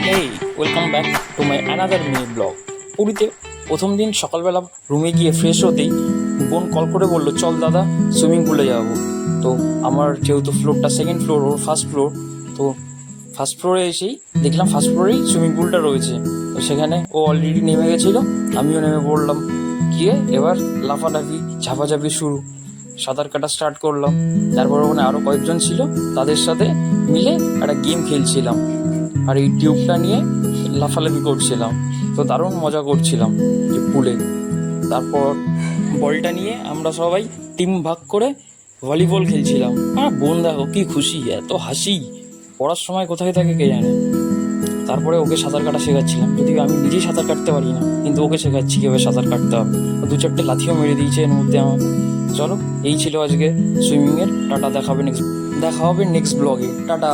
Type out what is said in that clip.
Hey, welcome back to my another mini blog. পুরীতে প্রথম দিন সকালবেলা রুমে গিয়ে ফ্রেশ হতেই বোন কল করে বললো, চল দাদা সুইমিং পুলে যাবো। তো আমার যেহেতু ফ্লোরটা সেকেন্ড ফ্লোর, ওর ফার্স্ট ফ্লোর, তো ফার্স্ট ফ্লোরে এসেই দেখলাম ফার্স্ট ফ্লোরেই সুইমিং পুলটা রয়েছে। তো সেখানে ও অলরেডি নেমে গেছিলো, আমিও নেমে পড়লাম। গিয়ে এবার লাফালাফি ঝাপাঝাপি শুরু, সাঁতার কাটা স্টার্ট করলাম। তারপর ওখানে আরও কয়েকজন ছিল, তাদের সাথে মিলে একটা গেম খেলছিলাম আর এই টিউবটা নিয়ে লাফালাফি করছিলাম। তো দারুণ মজা করছিলাম যে পুলে। তারপর বলটা নিয়ে আমরা সবাই টিম ভাগ করে ভলিবল খেলছিলাম। আর বোন দেখো কি খুশি, এত হাসি, পড়ার সময় কোথায় থাকে কে জানে। তারপরে ওকে সাঁতার কাটা শেখাচ্ছিলাম, যদিও আমি নিজেই সাঁতার কাটতে পারি না, কিন্তু ওকে শেখাচ্ছি কীভাবে সাঁতার কাটতে হবে। দু চারটে লাথিও মেরে দিয়েছে এর মধ্যে আমার। চলো, এই ছিল আজকে সুইমিংয়ের। টাটা, দেখা হবে নেক্সট ব্লগে। টাটা।